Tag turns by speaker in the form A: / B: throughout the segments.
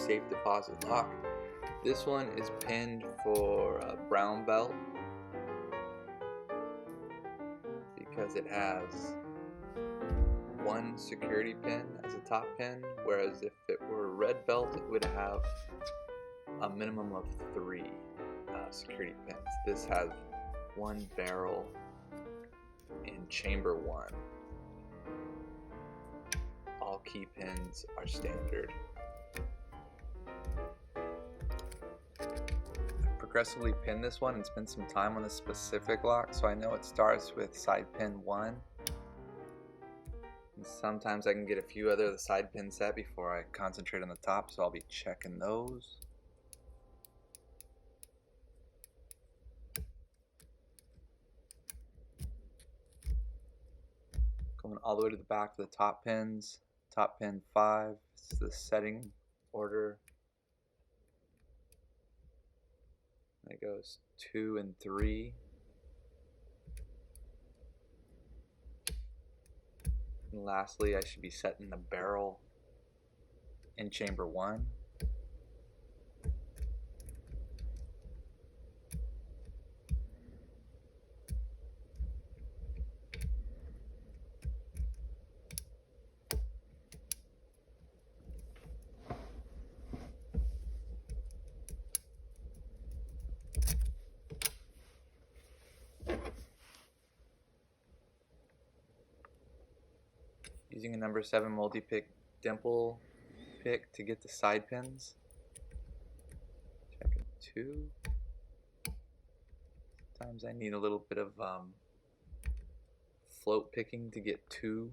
A: Safe Deposit Lock. This one is pinned for a brown belt because it has one security pin as a top pin, whereas if it were a red belt it would have a minimum of 3 security pins. This has one barrel in chamber 1. All key pins are standard. I've progressively pinned this one and spent some time on this specific lock, so I know it starts with side pin 1. And sometimes I can get a few other of the side pins set before I concentrate on the top, so I'll be checking those. Going all the way to the back to the top pins. Top pin 5, this is the setting order. It goes 2 and 3. And lastly, I should be setting the barrel in chamber 1. Using a number 7 multi-pick dimple pick to get the side pins. Checking 2. Sometimes I need a little bit of float picking to get 2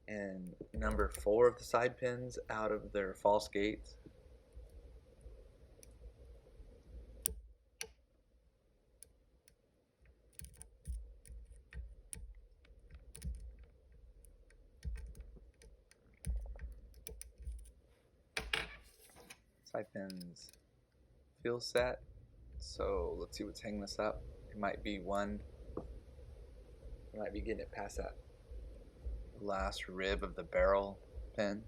A: and number 4 of the side pins out of their false gates. Side pins feel set, so let's see what's hanging this up. It might be one. I might be getting it past that last rib of the barrel pin.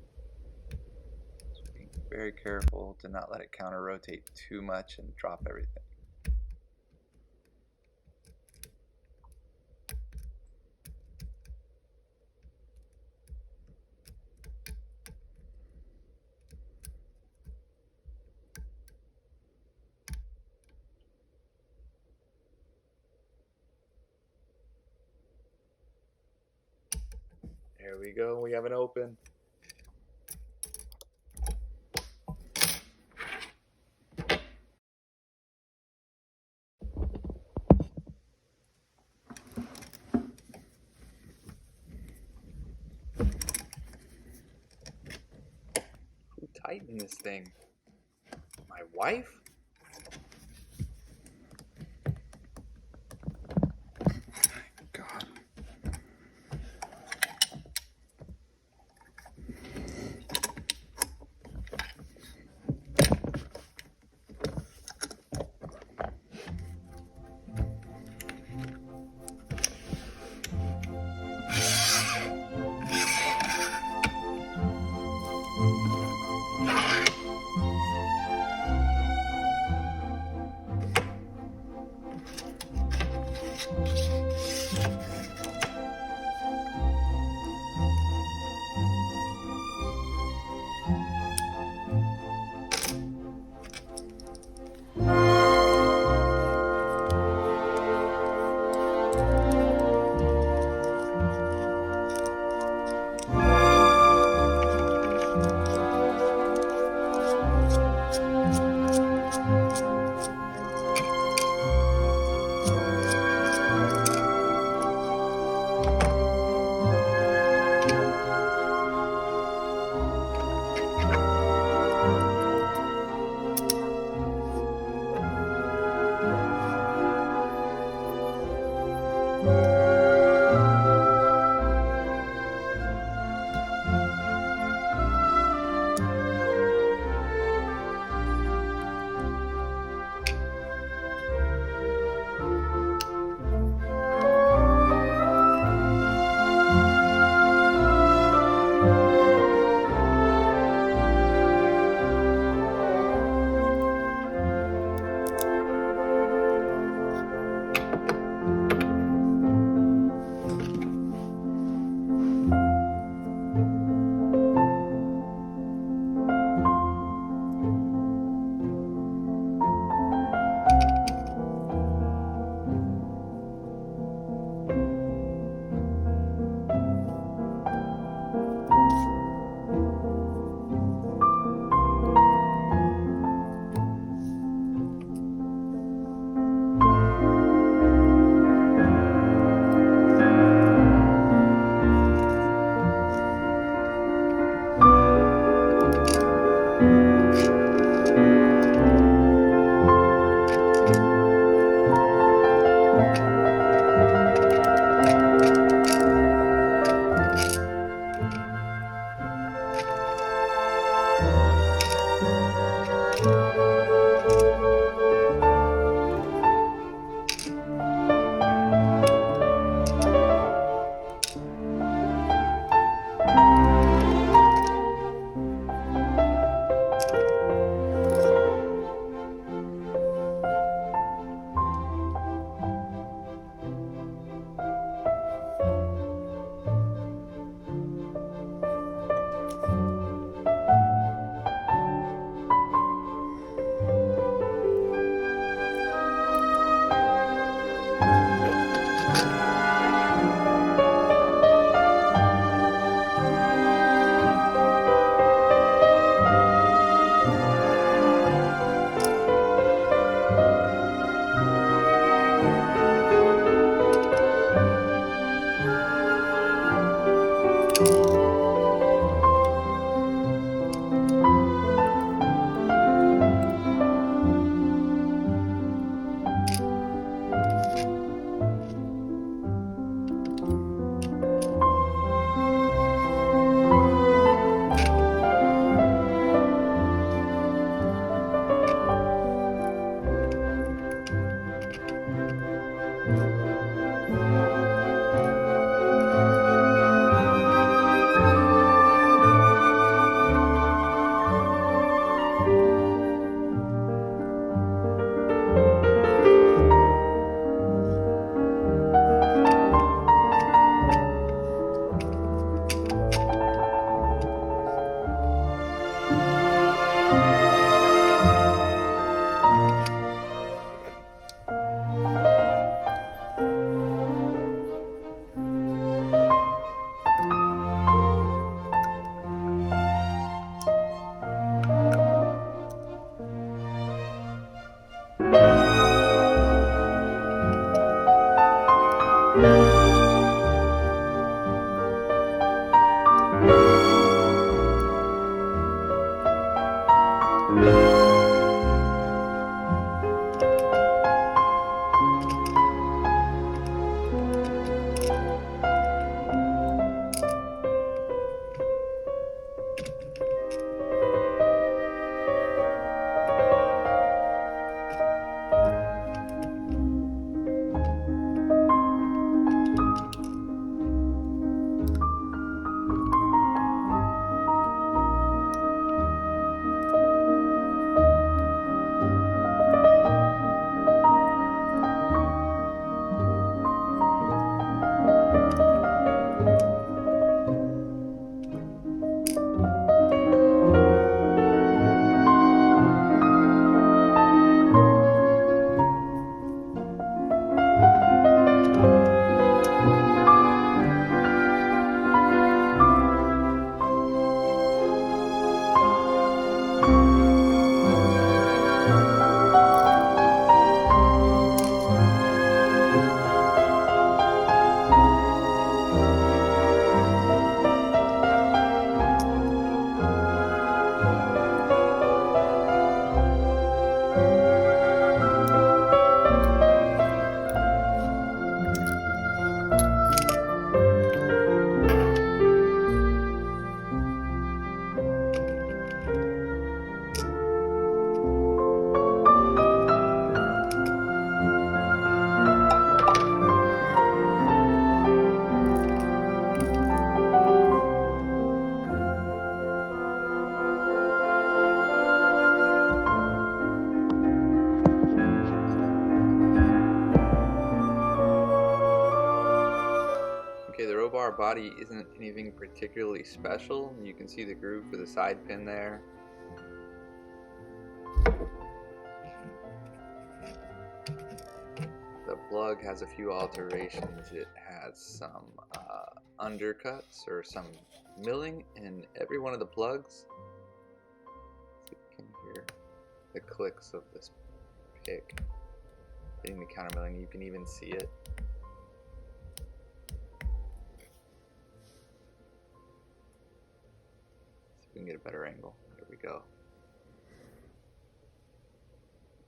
A: So being very careful to not let it counter rotate too much and drop everything. There we go, we have an open. Who tightened this thing? My wife? God. Okay, the Robur body isn't anything particularly special. You can see the groove for the side pin there. The plug has a few alterations. It has some undercuts or some milling in every one of the plugs. So you can hear the clicks of this pick hitting the counter milling. You can even see it. See if we can get a better angle. There we go.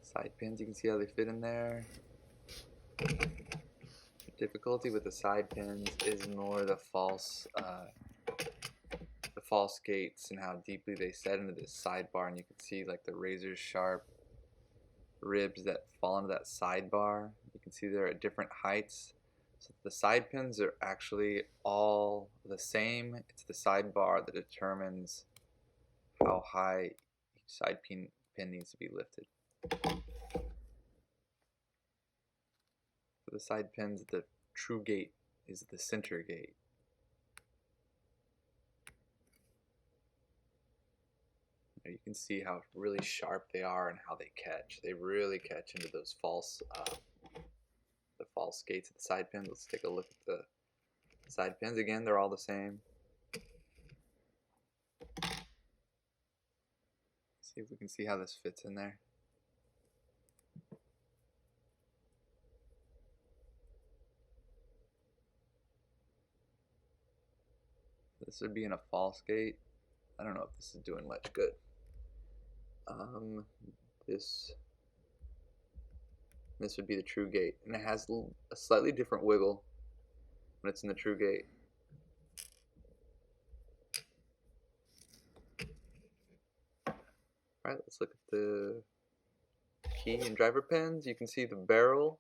A: Side pins, you can see how they fit in there. The difficulty with the side pins is more the false gates and how deeply they set into this sidebar, and you can see like the razor sharp ribs that fall into that sidebar. You can see they're at different heights. So the side pins are actually all the same. It's the sidebar that determines how high each side pin needs to be lifted. For the side pins, the true gate is the center gate. You can see how really sharp they are and how they catch. They really catch into those false gates at the side pins. Let's take a look at the side pins again. They're all the same. See if we can see how this fits in there. This would be in a false gate. I don't know if this is doing much good. This would be the true gate, and it has a slightly different wiggle when it's in the true gate. Alright, let's look at the key and driver pins. You can see the barrel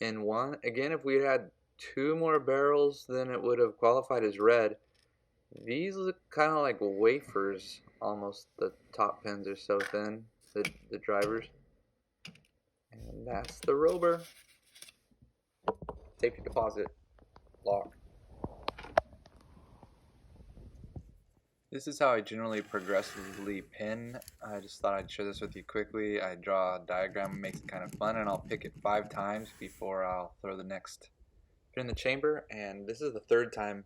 A: in one. Again, if we had 2 more barrels, then it would have qualified as red. These look kind of like wafers, almost. The top pins are so thin, the drivers. And that's the Robur Safe Deposit Lock. This is how I generally progressively pin. I just thought I'd share this with you quickly. I draw a diagram, makes it kind of fun, and I'll pick it 5 times before I'll throw the next pin in the chamber. And this is the 3rd time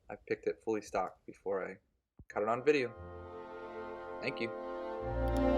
A: I've picked it fully stocked before I got it on video. Thank you.